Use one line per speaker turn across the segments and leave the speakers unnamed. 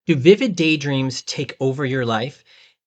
Do vivid daydreams take over your life?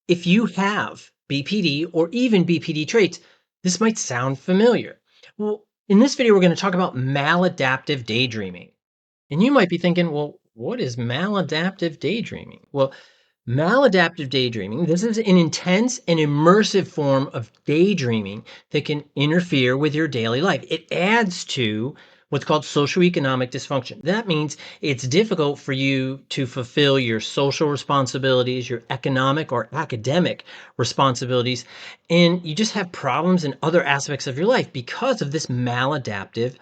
If you have BPD or even BPD traits, this might sound familiar. Well, in this video, we're going to talk about maladaptive daydreaming. And you might be thinking, well, what is maladaptive daydreaming? Well, maladaptive daydreaming, this is an intense and immersive form of daydreaming that can interfere with your daily life. It adds to what's called socioeconomic dysfunction. That means it's difficult for you to fulfill your social responsibilities, your economic or academic responsibilities, and you just have problems in other aspects of your life because of this maladaptive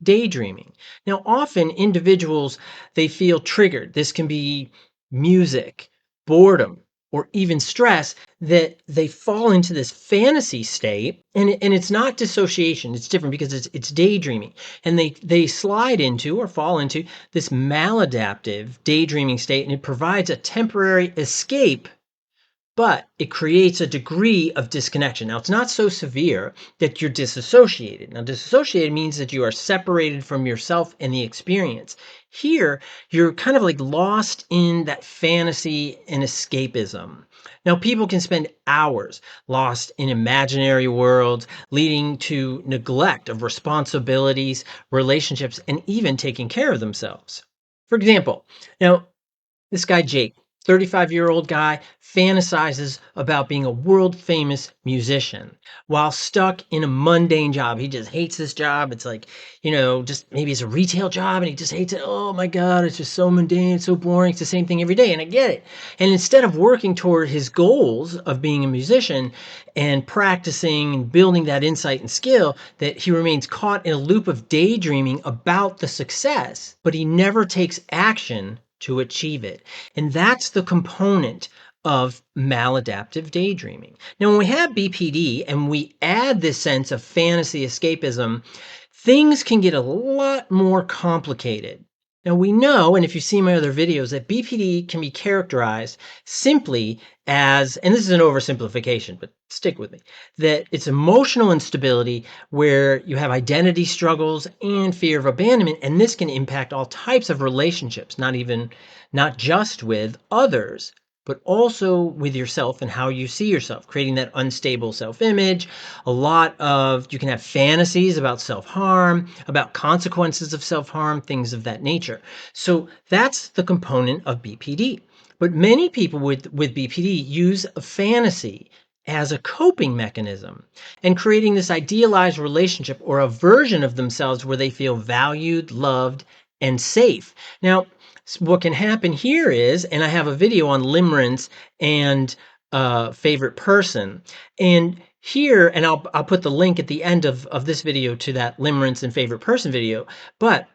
daydreaming. Now, often individuals, they feel triggered. This can be music, boredom, or even stress, that they fall into this fantasy state, and it's not dissociation. It's different because it's daydreaming, and they slide into or fall into this maladaptive daydreaming state, and it provides a temporary escape, but it creates a degree of disconnection. Now, it's not so severe that you're disassociated. Now, disassociated means that you are separated from yourself and the experience. Here, you're kind of like lost in that fantasy and escapism. Now, people can spend hours lost in imaginary worlds, leading to neglect of responsibilities, relationships, and even taking care of themselves. For example, now this guy, Jake, 35-year-old guy, fantasizes about being a world famous musician while stuck in a mundane job. He just hates this job. It's like, just maybe it's a retail job and he just hates it. Oh my God, it's just so mundane, so boring. It's the same thing every day. And I get it. And instead of working toward his goals of being a musician and practicing and building that insight and skill, that he remains caught in a loop of daydreaming about the success, but he never takes action to achieve it. And that's the component of maladaptive daydreaming. Now, when we have BPD and we add this sense of fantasy escapism, things can get a lot more complicated. Now, we know, and if you see my other videos, that BPD can be characterized simply as, and this is an oversimplification, but stick with me, that it's emotional instability where you have identity struggles and fear of abandonment, and this can impact all types of relationships, not just with others, but also with yourself and how you see yourself, creating that unstable self-image. You can have fantasies about self-harm, about consequences of self-harm, things of that nature. So that's the component of BPD. But many people with BPD use a fantasy as a coping mechanism and creating this idealized relationship or a version of themselves where they feel valued, loved, and safe. Now, what can happen here is, and I have a video on limerence and favorite person, and here, and I'll put the link at the end of this video to that limerence and favorite person video, but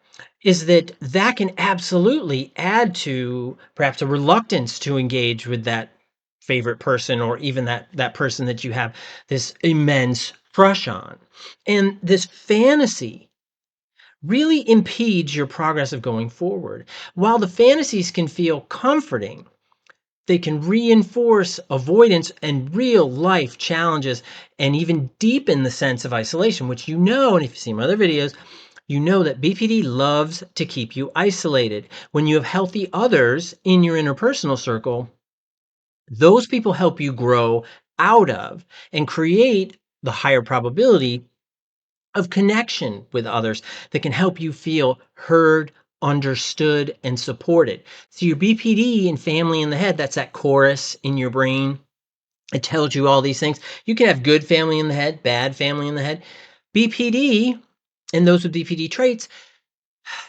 is that can absolutely add to perhaps a reluctance to engage with that favorite person, or even that person that you have this immense crush on. And this fantasy really impedes your progress of going forward. While the fantasies can feel comforting, they can reinforce avoidance and real life challenges and even deepen the sense of isolation, which and if you've seen my other videos, you know that BPD loves to keep you isolated. When you have healthy others in your interpersonal circle, those people help you grow out of and create the higher probability of connection with others that can help you feel heard, understood, and supported. So your BPD and family in the head, that's that chorus in your brain. It tells you all these things. You can have good family in the head, bad family in the head. BPD and those with BPD traits,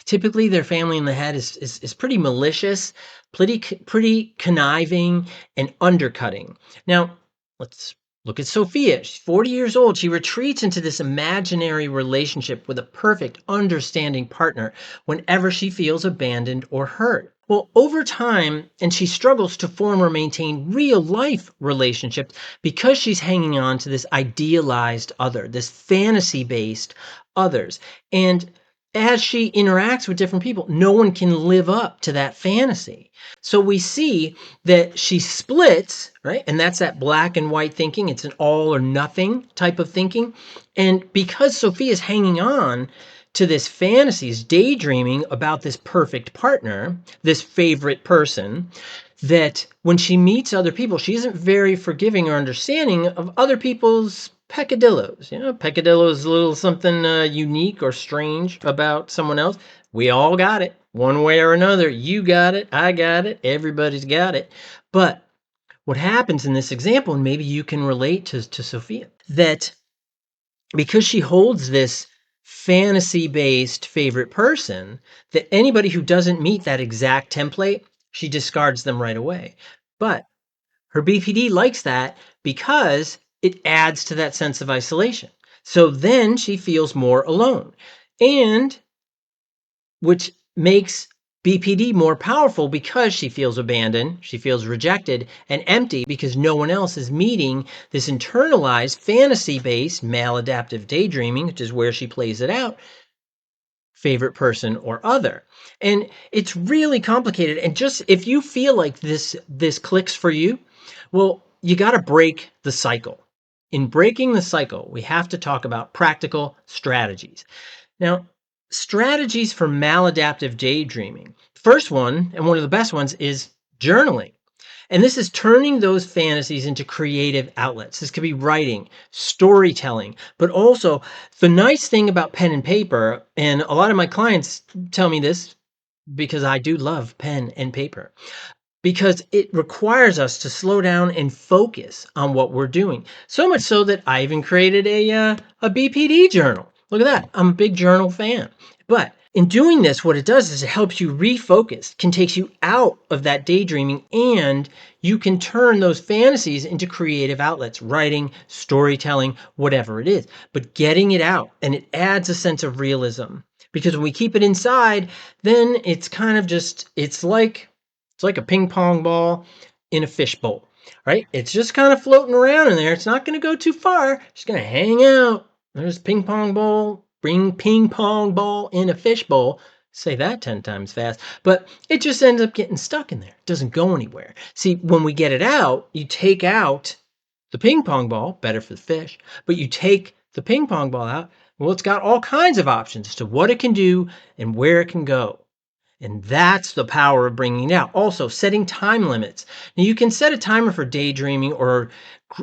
typically their family in the head is pretty malicious, pretty conniving, and undercutting. Now, let's look at Sophia. She's 40 years old. She retreats into this imaginary relationship with a perfect, understanding partner whenever she feels abandoned or hurt. Well, over time, and she struggles to form or maintain real life relationships because she's hanging on to this idealized other, this fantasy based others. And as she interacts with different people, no one can live up to that fantasy. So we see that she splits, right? And that's that black and white thinking. It's an all or nothing type of thinking. And because Sophia's hanging on to this fantasies, daydreaming about this perfect partner, this favorite person, that when she meets other people, she isn't very forgiving or understanding of other people's peccadillos. Peccadillo is a little something unique or strange about someone else. We all got it one way or another. You got it. I got it. Everybody's got it. But what happens in this example, and maybe you can relate to Sophia, that because she holds this fantasy-based favorite person, that anybody who doesn't meet that exact template, she discards them right away. But her BPD likes that because it adds to that sense of isolation. So then she feels more alone, and which makes BPD more powerful because she feels abandoned, she feels rejected and empty because no one else is meeting this internalized fantasy-based maladaptive daydreaming, which is where she plays it out, favorite person or other. And it's really complicated. And just if you feel like this clicks for you, well, you got to break the cycle. In breaking the cycle, we have to talk about practical strategies. Now, strategies for maladaptive daydreaming. First one, and one of the best ones, is journaling. And this is turning those fantasies into creative outlets. This could be writing, storytelling, but also the nice thing about pen and paper, and a lot of my clients tell me this because I do love pen and paper, because it requires us to slow down and focus on what we're doing. So much so that I even created a BPD journal. Look at that. I'm a big journal fan. But in doing this, what it does is it helps you refocus, can take you out of that daydreaming, and you can turn those fantasies into creative outlets, writing, storytelling, whatever it is. But getting it out, and it adds a sense of realism. Because when we keep it inside, then it's kind of just, it's like a ping pong ball in a fishbowl, right? It's just kind of floating around in there. It's not going to go too far. It's going to hang out. There's ping pong ball, bring ping pong ball in a fishbowl. Say that 10 times fast. But it just ends up getting stuck in there. It doesn't go anywhere. See, when we get it out, you take out the ping pong ball, better for the fish, but you take the ping pong ball out, well, it's got all kinds of options as to what it can do and where it can go. And that's the power of bringing it out. Also, setting time limits. Now, you can set a timer for daydreaming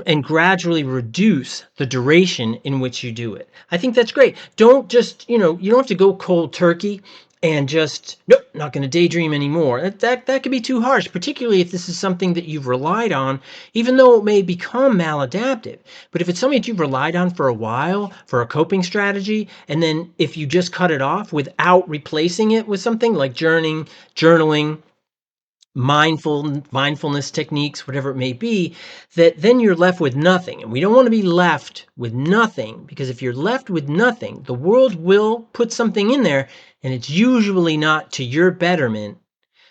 and gradually reduce the duration in which you do it. I think that's great. Don't just, you don't have to go cold turkey and just, nope, not going to daydream anymore. That could be too harsh, particularly if this is something that you've relied on, even though it may become maladaptive. But if it's something that you've relied on for a while, for a coping strategy, and then if you just cut it off without replacing it with something like journaling, mindfulness techniques, whatever it may be, that then you're left with nothing. And we don't want to be left with nothing, because if you're left with nothing, the world will put something in there, and it's usually not to your betterment.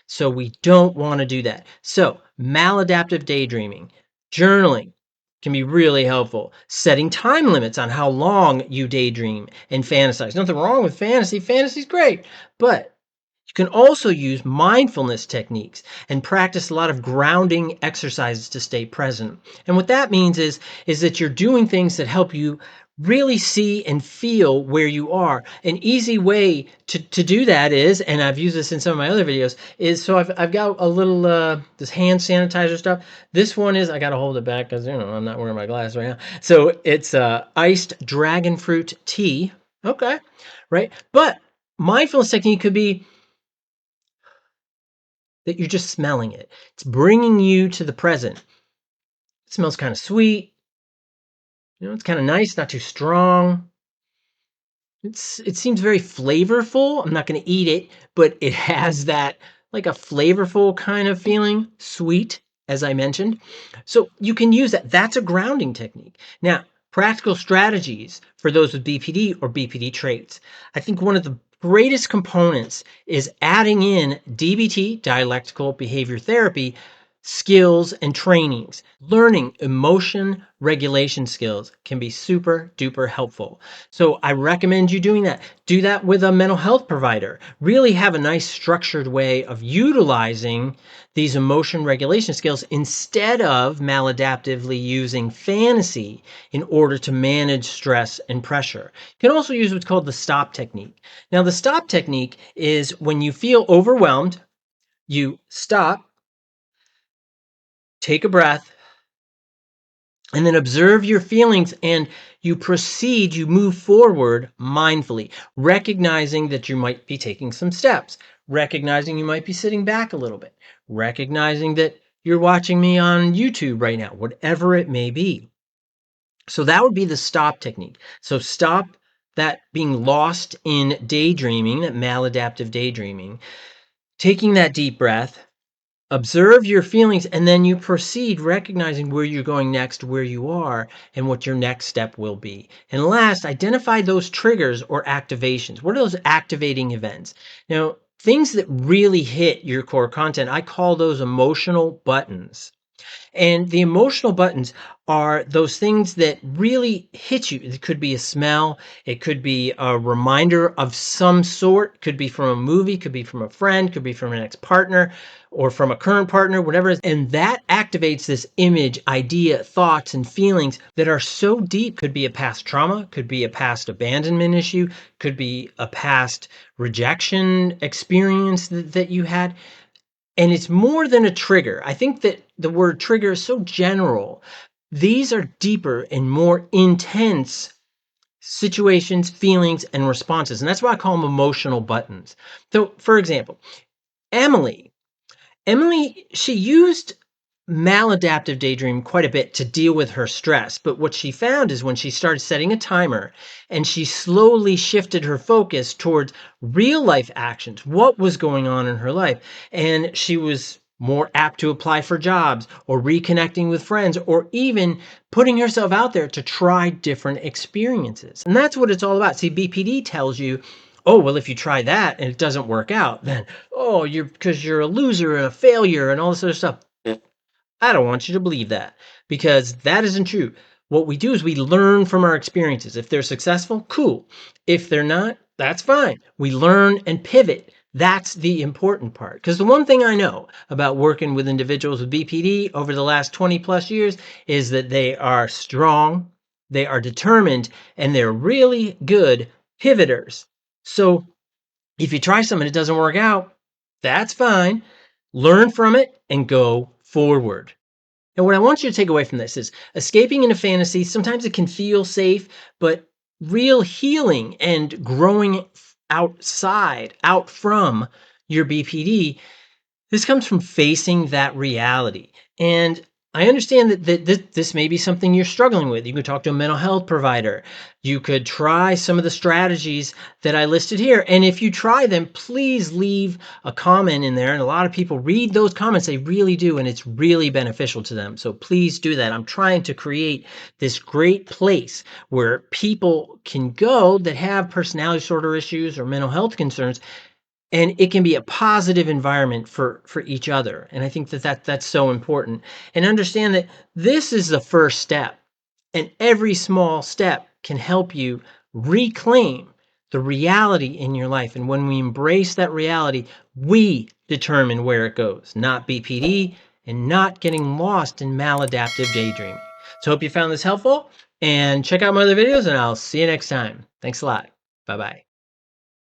So we don't want to do that. So maladaptive daydreaming, journaling can be really helpful. Setting time limits on how long you daydream and fantasize. Nothing wrong with fantasy. Fantasy's great, but you can also use mindfulness techniques and practice a lot of grounding exercises to stay present. And what that means is that you're doing things that help you really see and feel where you are. An easy way to do that is, and I've used this in some of my other videos, is so I've got a little this hand sanitizer stuff. This one is, I got to hold it back because I'm not wearing my glasses right now. So it's iced dragon fruit tea. Okay, right? But mindfulness technique could be that you're just smelling it. It's bringing you to the present. It smells kind of sweet. It's kind of nice, not too strong. It seems very flavorful. I'm not going to eat it, but it has that like a flavorful kind of feeling, sweet, as I mentioned. So you can use that. That's a grounding technique. Now, practical strategies for those with BPD or BPD traits. I think one of the greatest components is adding in DBT, dialectical behavior therapy, skills and trainings. Learning emotion regulation skills can be super duper helpful. So I recommend you doing that. Do that with a mental health provider. Really have a nice structured way of utilizing these emotion regulation skills instead of maladaptively using fantasy in order to manage stress and pressure. You can also use what's called the stop technique. Now, the stop technique is when you feel overwhelmed, you stop, take a breath, and then observe your feelings, and you move forward mindfully, recognizing that you might be taking some steps, recognizing you might be sitting back a little bit, recognizing that you're watching me on YouTube right now, whatever it may be. So that would be the stop technique. So stop that being lost in daydreaming, that maladaptive daydreaming, taking that deep breath, observe your feelings, and then you proceed recognizing where you're going next, where you are, and what your next step will be. And last, identify those triggers or activations. What are those activating events? Now, things that really hit your core content, I call those emotional buttons. And the emotional buttons are those things that really hit you. It could be a smell, it could be a reminder of some sort, could be from a movie, could be from a friend, could be from an ex-partner or from a current partner, whatever it is. And that activates this image, idea, thoughts, and feelings that are so deep. Could be a past trauma, could be a past abandonment issue, could be a past rejection experience that you had. And it's more than a trigger. I think that the word trigger is so general. These are deeper and more intense situations, feelings, and responses. And that's why I call them emotional buttons. So, for example, Emily, she used maladaptive daydream quite a bit to deal with her stress. But what she found is when she started setting a timer and she slowly shifted her focus towards real life actions, what was going on in her life, and she was more apt to apply for jobs or reconnecting with friends or even putting herself out there to try different experiences. And that's what it's all about. See, BPD tells you, oh, well, if you try that and it doesn't work out, then, oh, because you're a loser and a failure and all this other stuff. I don't want you to believe that, because that isn't true. What we do is we learn from our experiences. If they're successful, cool. If they're not, that's fine. We learn and pivot. That's the important part. Because the one thing I know about working with individuals with BPD over the last 20 plus years is that they are strong, they are determined, and they're really good pivoters. So if you try something and it doesn't work out, that's fine. Learn from it and go forward. And what I want you to take away from this is escaping into fantasy. Sometimes it can feel safe, but real healing and growing outside, out from your BPD, this comes from facing that reality. And I understand that this may be something you're struggling with. You could talk to a mental health provider. You could try some of the strategies that I listed here. And if you try them, please leave a comment in there. And a lot of people read those comments. They really do. And it's really beneficial to them. So please do that. I'm trying to create this great place where people can go that have personality disorder issues or mental health concerns, and it can be a positive environment for each other. And I think that's so important. And understand that this is the first step, and every small step can help you reclaim the reality in your life. And when we embrace that reality, we determine where it goes, not BPD, and not getting lost in maladaptive daydreaming. So hope you found this helpful, and check out my other videos, and I'll see you next time. Thanks a lot. Bye bye.